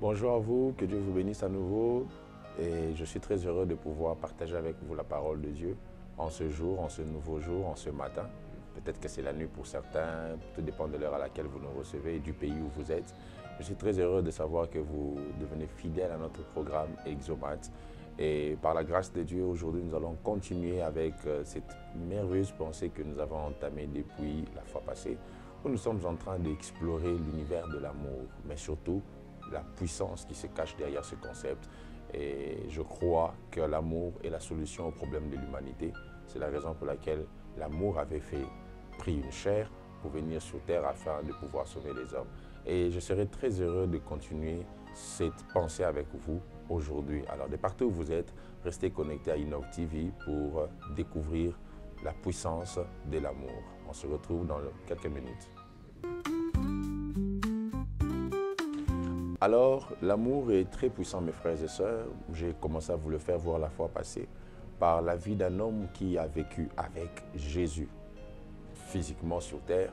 Bonjour à vous, que Dieu vous bénisse à nouveau. Et je suis très heureux de pouvoir partager avec vous la parole de Dieu en ce jour, en ce nouveau jour, en ce matin. Peut-être que c'est la nuit pour certains, tout dépend de l'heure à laquelle vous nous recevez et du pays où vous êtes. Je suis très heureux de savoir que vous devenez fidèles à notre programme Exomat. Et par la grâce de Dieu, aujourd'hui, nous allons continuer avec cette merveilleuse pensée que nous avons entamée depuis la fois passée, où nous sommes en train d'explorer l'univers de l'amour, mais surtout la puissance qui se cache derrière ce concept. Et je crois que l'amour est la solution au problème de l'humanité. C'est la raison pour laquelle l'amour avait pris une chair pour venir sur terre afin de pouvoir sauver les hommes. Et je serai très heureux de continuer cette pensée avec vous aujourd'hui. Alors, de partout où vous êtes, restez connectés à Innov TV pour découvrir la puissance de l'amour. On se retrouve dans quelques minutes. Alors, l'amour est très puissant, mes frères et sœurs. J'ai commencé à vous le faire voir la fois passée par la vie d'un homme qui a vécu avec Jésus physiquement sur terre.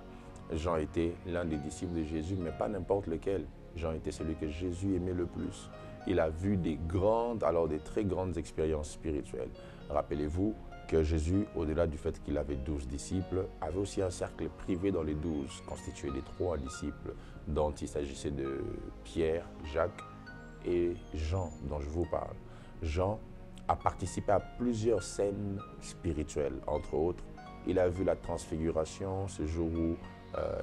Jean était l'un des disciples de Jésus, mais pas n'importe lequel. Jean était celui que Jésus aimait le plus. Il a vu des très grandes expériences spirituelles. Rappelez-vous que Jésus, au-delà du fait qu'il avait 12 disciples, avait aussi un cercle privé dans les 12, constitué des 3 disciples, dont il s'agissait de Pierre, Jacques et Jean, dont je vous parle. Jean a participé à plusieurs scènes spirituelles, entre autres. Il a vu la transfiguration, ce jour où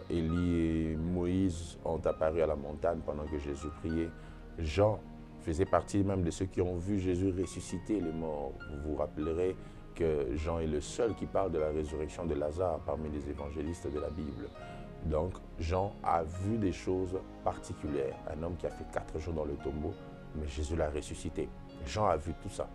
Élie et Moïse ont apparu à la montagne pendant que Jésus priait. Jean faisait partie même de ceux qui ont vu Jésus ressusciter les morts. Vous vous rappellerez que Jean est le seul qui parle de la résurrection de Lazare parmi les évangélistes de la Bible. Donc, Jean a vu des choses particulières. Un homme qui a fait 4 jours dans le tombeau, mais Jésus l'a ressuscité. Jean a vu tout ça.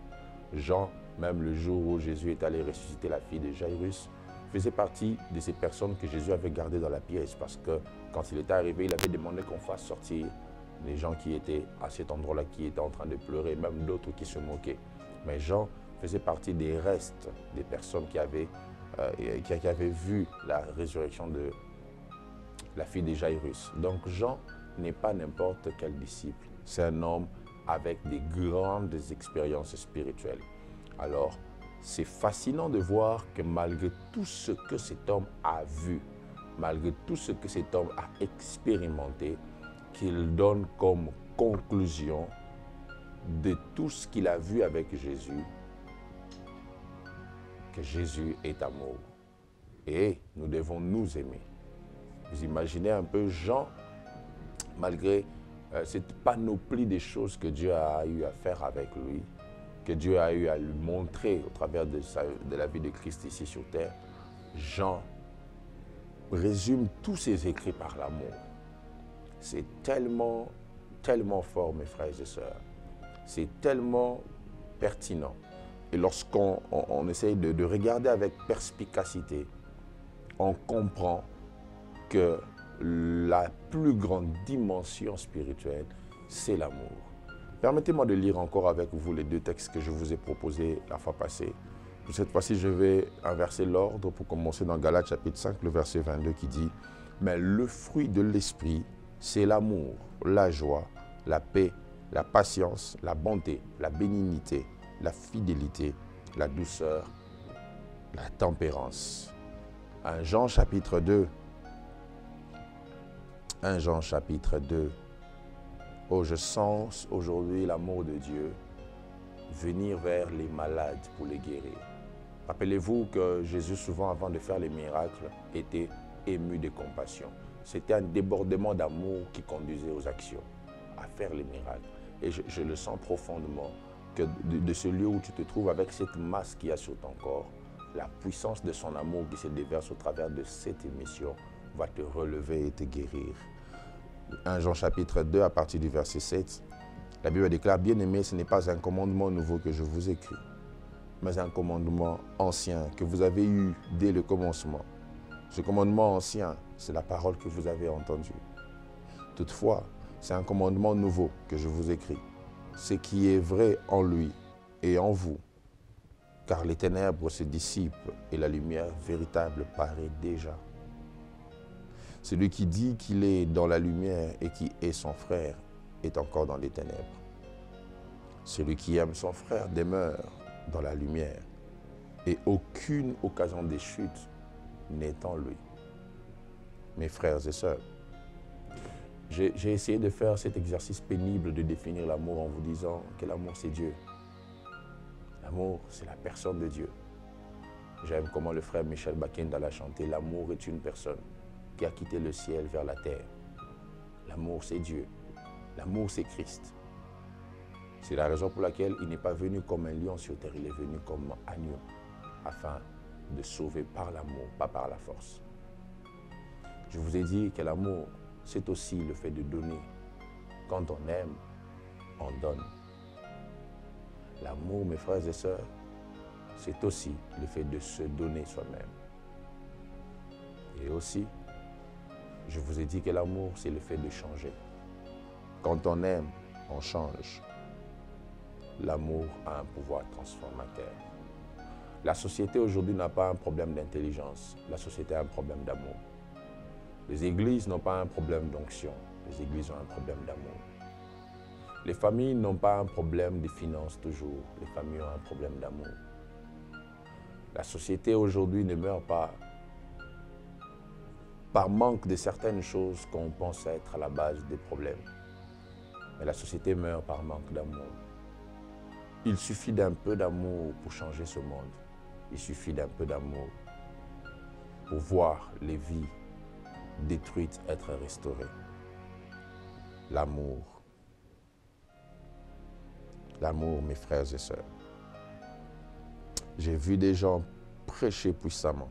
Jean, même le jour où Jésus est allé ressusciter la fille de Jairus, faisait partie de ces personnes que Jésus avait gardées dans la pièce parce que quand il était arrivé, il avait demandé qu'on fasse sortir les gens qui étaient à cet endroit-là, qui étaient en train de pleurer, même d'autres qui se moquaient. Mais Jean faisait partie des restes des personnes qui avaient vu la résurrection de la fille de Jairus. Donc Jean n'est pas n'importe quel disciple. C'est un homme avec des grandes expériences spirituelles. Alors, c'est fascinant de voir que malgré tout ce que cet homme a vu, malgré tout ce que cet homme a expérimenté, qu'il donne comme conclusion de tout ce qu'il a vu avec Jésus, que Jésus est amour. Et nous devons nous aimer. Vous imaginez un peu Jean, malgré cette panoplie de choses que Dieu a eu à faire avec lui, que Dieu a eu à lui montrer au travers de la vie de Christ ici sur terre, Jean résume tous ses écrits par l'amour. C'est tellement, tellement fort, mes frères et sœurs. C'est tellement pertinent. Et lorsqu'on essaye de regarder avec perspicacité, on comprend que la plus grande dimension spirituelle, c'est l'amour. Permettez-moi de lire encore avec vous les 2 textes que je vous ai proposés la fois passée. Cette fois-ci, je vais inverser l'ordre pour commencer dans Galates chapitre 5, le verset 22 qui dit « Mais le fruit de l'esprit, c'est l'amour, la joie, la paix, la patience, la bonté, la bénignité, la fidélité, la douceur, la tempérance. » 1 Jean chapitre 2. 1 Jean chapitre 2. Oh, je sens aujourd'hui l'amour de Dieu venir vers les malades pour les guérir. Rappelez-vous que Jésus, souvent avant de faire les miracles, était ému de compassion. C'était un débordement d'amour qui conduisait aux actions, à faire les miracles. Et je le sens profondément que de ce lieu où tu te trouves avec cette masse qu'il y a sur ton corps, la puissance de son amour qui se déverse au travers de cette émission va te relever et te guérir. 1 Jean chapitre 2 à partir du verset 7, la Bible déclare « Bien-aimés, ce n'est pas un commandement nouveau que je vous écris, mais un commandement ancien que vous avez eu dès le commencement. Ce commandement ancien, c'est la parole que vous avez entendue. Toutefois, c'est un commandement nouveau que je vous écris, ce qui est vrai en lui et en vous, car les ténèbres se dissipent et la lumière véritable paraît déjà. Celui qui dit qu'il est dans la lumière et qui est son frère est encore dans les ténèbres. Celui qui aime son frère demeure dans la lumière et aucune occasion de chute n'est en lui. Mes frères et sœurs, j'ai essayé de faire cet exercice pénible de définir l'amour en vous disant que l'amour c'est Dieu. L'amour c'est la personne de Dieu. J'aime comment le frère Michel Bakenda l'a chanté. L'amour est une personne qui a quitté le ciel vers la terre. L'amour c'est Dieu. L'amour c'est Christ. C'est la raison pour laquelle il n'est pas venu comme un lion sur terre, il est venu comme un agneau, afin de sauver par l'amour, pas par la force. Je vous ai dit que l'amour, c'est aussi le fait de donner. Quand on aime, on donne. L'amour, mes frères et sœurs, c'est aussi le fait de se donner soi-même. Et aussi, je vous ai dit que l'amour, c'est le fait de changer. Quand on aime, on change. L'amour a un pouvoir transformateur. La société aujourd'hui n'a pas un problème d'intelligence. La société a un problème d'amour. Les églises n'ont pas un problème d'onction. Les églises ont un problème d'amour. Les familles n'ont pas un problème de finances toujours. Les familles ont un problème d'amour. La société aujourd'hui ne meurt pas par manque de certaines choses qu'on pense être à la base des problèmes. Mais la société meurt par manque d'amour. Il suffit d'un peu d'amour pour changer ce monde. Il suffit d'un peu d'amour pour voir les vies détruites être restaurées. L'amour. L'amour, mes frères et sœurs. J'ai vu des gens prêcher puissamment,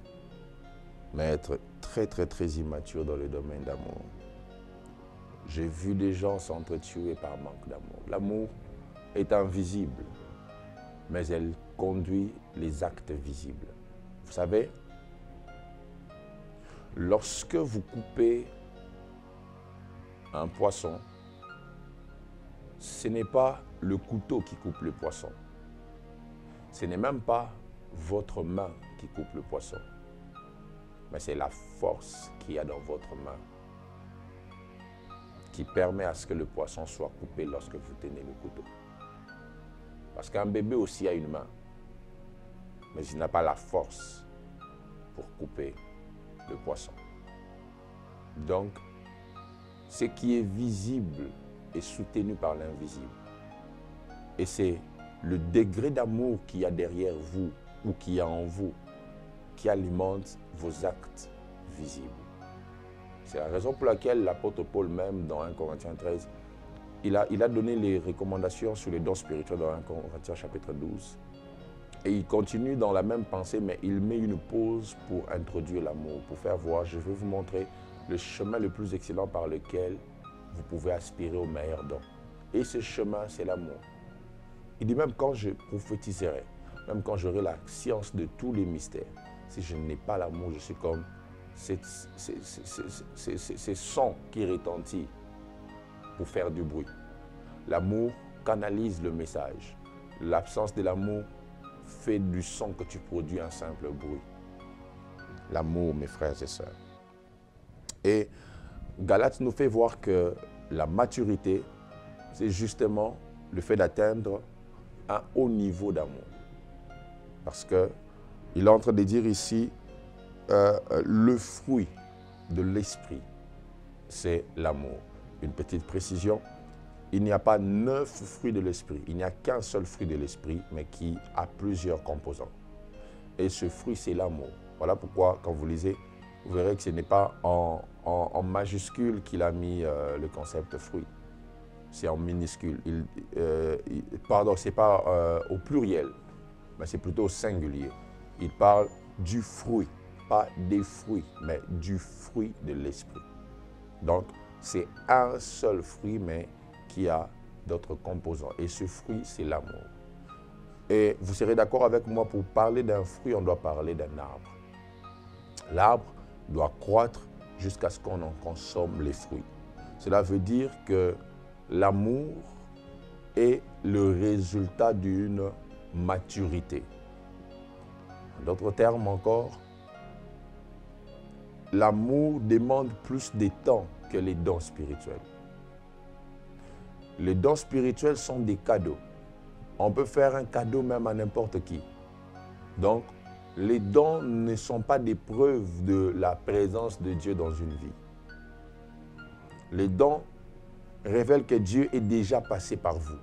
mais être très immatures dans le domaine d'amour. J'ai vu des gens s'entretuer par manque d'amour. L'amour est invisible, mais elle conduit les actes visibles. Vous savez, lorsque vous coupez un poisson, ce n'est pas le couteau qui coupe le poisson. Ce n'est même pas votre main qui coupe le poisson, mais c'est la force qu'il y a dans votre main qui permet à ce que le poisson soit coupé lorsque vous tenez le couteau. Parce qu'un bébé aussi a une main, mais il n'a pas la force pour couper le poisson. Donc, ce qui est visible est soutenu par l'invisible. Et c'est le degré d'amour qu'il y a derrière vous ou qu'il y a en vous qui alimente vos actes visibles. C'est la raison pour laquelle l'apôtre Paul même, dans 1 Corinthiens 13, il a donné les recommandations sur les dons spirituels dans 1 Corinthiens chapitre 12. Et il continue dans la même pensée, mais il met une pause pour introduire l'amour, pour faire voir, je vais vous montrer le chemin le plus excellent par lequel vous pouvez aspirer au meilleur don. Et ce chemin, c'est l'amour. Il dit même quand je prophétiserai, même quand j'aurai la science de tous les mystères, si je n'ai pas l'amour, je suis comme ces sons qui retentissent pour faire du bruit. L'amour canalise le message. L'absence de l'amour fait du son que tu produis un simple bruit. L'amour, mes frères et sœurs. Et Galates nous fait voir que la maturité, c'est justement le fait d'atteindre un haut niveau d'amour. Parce qu'il est en train de dire ici, le fruit de l'esprit, c'est l'amour. Une petite précision, il n'y a pas 9 fruits de l'esprit, il n'y a qu'un seul fruit de l'esprit, mais qui a plusieurs composants. Et ce fruit, c'est l'amour. Voilà pourquoi, quand vous lisez, vous verrez que ce n'est pas en majuscule qu'il a mis le concept fruit. C'est en minuscule. Pardon, ce n'est pas au pluriel, mais c'est plutôt au singulier. Il parle du fruit, pas des fruits, mais du fruit de l'esprit. Donc, c'est un seul fruit, mais qui a d'autres composants. Et ce fruit, c'est l'amour. Et vous serez d'accord avec moi, pour parler d'un fruit, on doit parler d'un arbre. L'arbre doit croître jusqu'à ce qu'on en consomme les fruits. Cela veut dire que l'amour est le résultat d'une maturité. En d'autres termes encore, l'amour demande plus de temps que les dons spirituels. Les dons spirituels sont des cadeaux. On peut faire un cadeau même à n'importe qui. Donc, les dons ne sont pas des preuves de la présence de Dieu dans une vie. Les dons révèlent que Dieu est déjà passé par vous.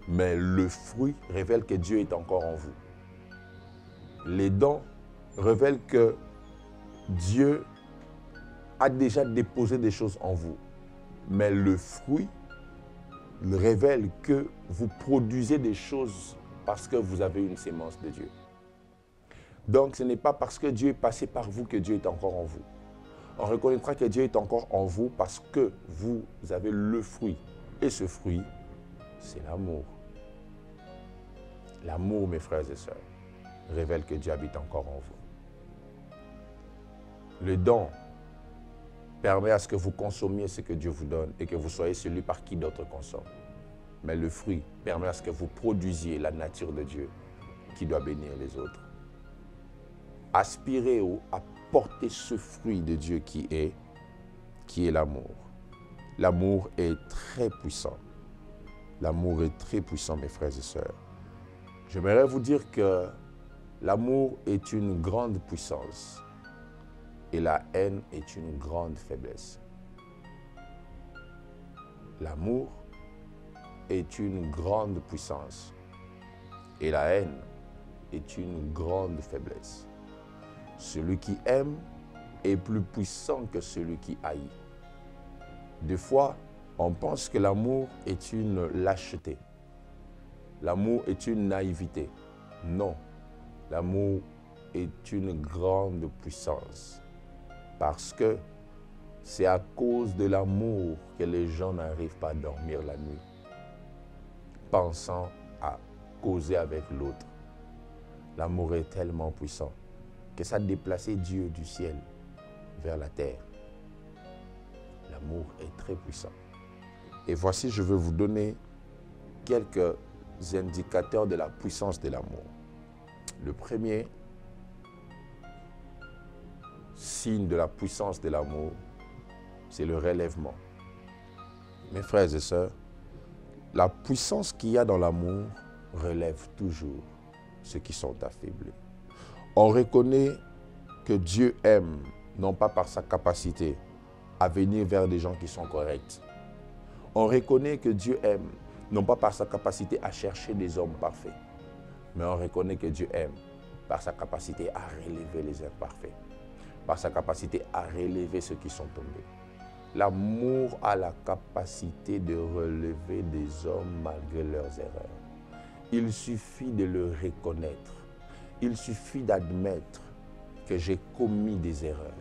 Mais le fruit révèle que Dieu est encore en vous. Les dons révèlent que Dieu a déjà déposé des choses en vous. Mais le fruit révèle que vous produisez des choses parce que vous avez une sémence de Dieu. Donc, ce n'est pas parce que Dieu est passé par vous que Dieu est encore en vous. On reconnaîtra que Dieu est encore en vous parce que vous avez le fruit. Et ce fruit, c'est l'amour. L'amour, mes frères et sœurs, révèle que Dieu habite encore en vous. Le don permet à ce que vous consommiez ce que Dieu vous donne et que vous soyez celui par qui d'autres consomment. Mais le fruit permet à ce que vous produisiez la nature de Dieu qui doit bénir les autres. Aspirez à porter ce fruit de Dieu qui est l'amour. L'amour est très puissant. L'amour est très puissant, mes frères et sœurs. J'aimerais vous dire que l'amour est une grande puissance et la haine est une grande faiblesse. L'amour est une grande puissance et la haine est une grande faiblesse. Celui qui aime est plus puissant que celui qui haït. Des fois, on pense que l'amour est une lâcheté. L'amour est une naïveté. Non, l'amour est une grande puissance. Parce que c'est à cause de l'amour que les gens n'arrivent pas à dormir la nuit, pensant à causer avec l'autre. L'amour est tellement puissant que ça a déplacé Dieu du ciel vers la terre. L'amour est très puissant. Et voici, je veux vous donner quelques indicateurs de la puissance de l'amour. Le premier signe de la puissance de l'amour, c'est le relèvement. Mes frères et sœurs, la puissance qu'il y a dans l'amour relève toujours ceux qui sont affaiblis. On reconnaît que Dieu aime, non pas par sa capacité à venir vers des gens qui sont corrects. On reconnaît que Dieu aime, non pas par sa capacité à chercher des hommes parfaits, mais on reconnaît que Dieu aime par sa capacité à relever les imparfaits, par sa capacité à relever ceux qui sont tombés. L'amour a la capacité de relever des hommes malgré leurs erreurs. Il suffit de le reconnaître. Il suffit d'admettre que j'ai commis des erreurs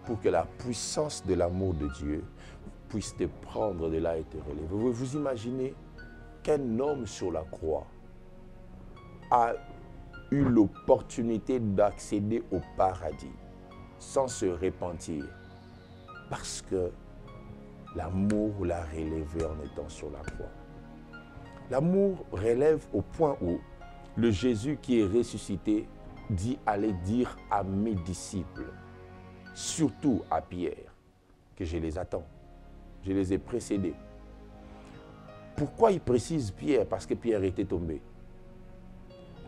pour que la puissance de l'amour de Dieu puisse te prendre de là et te relever. Vous imaginez qu'un homme sur la croix a eu l'opportunité d'accéder au paradis sans se repentir parce que l'amour l'a relevé en étant sur la croix. L'amour relève au point où le Jésus qui est ressuscité dit aller dire à mes disciples, surtout à Pierre, que je les attends. Je les ai précédés. Pourquoi il précise Pierre? Parce que Pierre était tombé.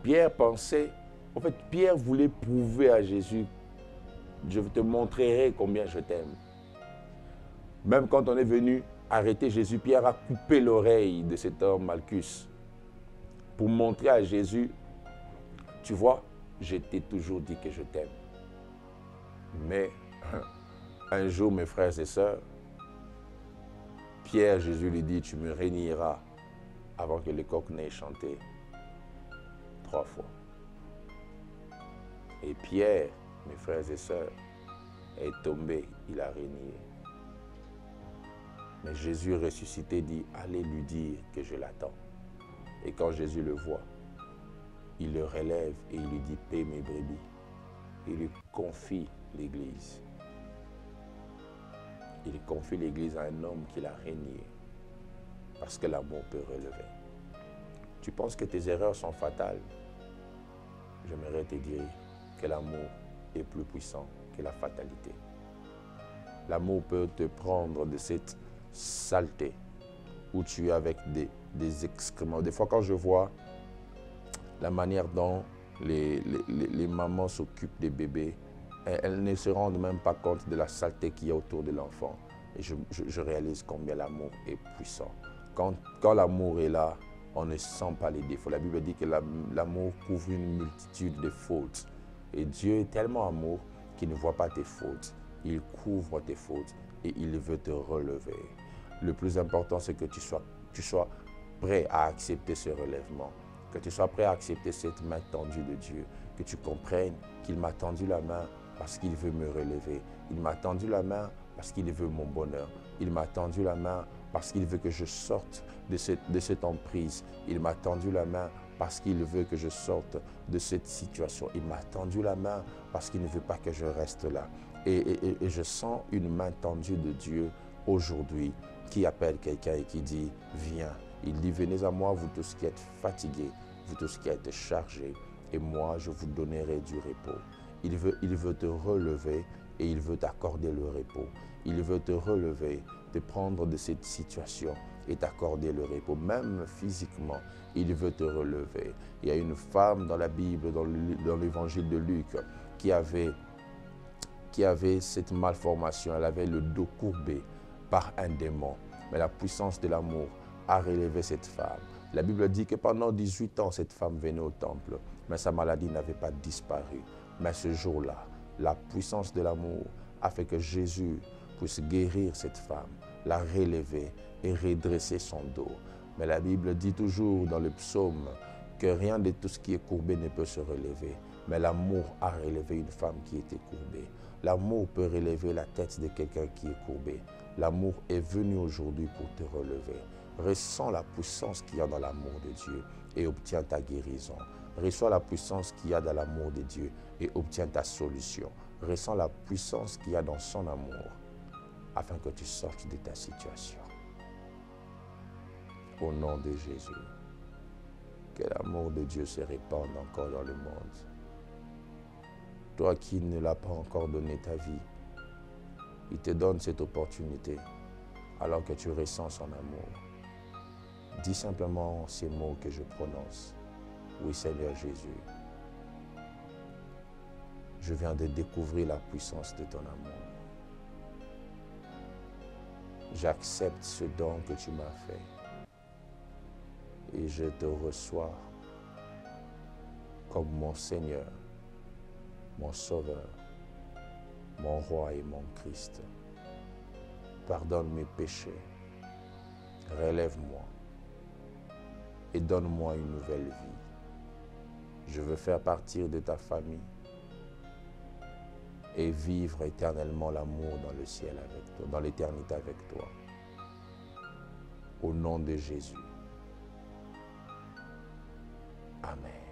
Pierre pensait, en fait, Pierre voulait prouver à Jésus, je te montrerai combien je t'aime. Même quand on est venu arrêter Jésus, Pierre a coupé l'oreille de cet homme Malchus pour montrer à Jésus, tu vois, je t'ai toujours dit que je t'aime. Mais un jour, mes frères et sœurs, Pierre, Jésus lui dit, tu me réuniras avant que le coq n'ait chanté 3 fois. Et Pierre, mes frères et sœurs, est tombé, il a régné. Mais Jésus ressuscité dit, allez lui dire que je l'attends. Et quand Jésus le voit, il le relève et il lui dit, paie mes brebis. Il lui confie l'Église. Il confie l'Église à un homme qu'il a régné. Parce que l'amour peut relever. Tu penses que tes erreurs sont fatales? J'aimerais te dire que l'amour est plus puissant que la fatalité. L'amour peut te prendre de cette saleté où tu es avec des excréments. Des fois, quand je vois la manière dont les mamans s'occupent des bébés, elles ne se rendent même pas compte de la saleté qu'il y a autour de l'enfant. Et je réalise combien l'amour est puissant. Quand l'amour est là, on ne sent pas les défauts. La Bible dit que l'amour couvre une multitude de fautes. Et Dieu est tellement amour qu'il ne voit pas tes fautes. Il couvre tes fautes et il veut te relever. Le plus important, c'est que tu sois prêt à accepter ce relèvement, que tu sois prêt à accepter cette main tendue de Dieu, que tu comprennes qu'il m'a tendu la main parce qu'il veut me relever. Il m'a tendu la main parce qu'il veut mon bonheur. Il m'a tendu la main parce qu'il veut que je sorte de cette emprise. Il m'a tendu la main parce qu'il veut que je sorte de cette situation. Il m'a tendu la main parce qu'il ne veut pas que je reste là. Et je sens une main tendue de Dieu aujourd'hui qui appelle quelqu'un et qui dit « Viens ». Il dit « Venez à moi, vous tous qui êtes fatigués, vous tous qui êtes chargés, et moi je vous donnerai du repos ». Il veut te relever et il veut t'accorder le repos. Il veut te relever, te prendre de cette situation et t'accorder le repos. Même physiquement, il veut te relever. Il y a une femme dans la Bible, dans l'évangile de Luc, qui avait cette malformation. Elle avait le dos courbé par un démon. Mais la puissance de l'amour a relevé cette femme. La Bible dit que pendant 18 ans, cette femme venait au temple, mais sa maladie n'avait pas disparu. Mais ce jour-là, la puissance de l'amour a fait que Jésus puisse guérir cette femme, la relever et redresser son dos. Mais la Bible dit toujours dans le psaume que rien de tout ce qui est courbé ne peut se relever. Mais l'amour a relevé une femme qui était courbée. L'amour peut relever la tête de quelqu'un qui est courbé. L'amour est venu aujourd'hui pour te relever. Ressens la puissance qu'il y a dans l'amour de Dieu et obtiens ta guérison. Reçois la puissance qu'il y a dans l'amour de Dieu et obtiens ta solution. Ressens la puissance qu'il y a dans son amour afin que tu sortes de ta situation. Au nom de Jésus, que l'amour de Dieu se répande encore dans le monde. Toi qui ne l'as pas encore donné ta vie, il te donne cette opportunité alors que tu ressens son amour. Dis simplement ces mots que je prononce. Oui, Seigneur Jésus, je viens de découvrir la puissance de ton amour. J'accepte ce don que tu m'as fait et je te reçois comme mon Seigneur, mon Sauveur, mon Roi et mon Christ. Pardonne mes péchés, relève-moi et donne-moi une nouvelle vie. Je veux faire partir de ta famille et vivre éternellement l'amour dans le ciel avec toi, dans l'éternité avec toi. Au nom de Jésus. Amen.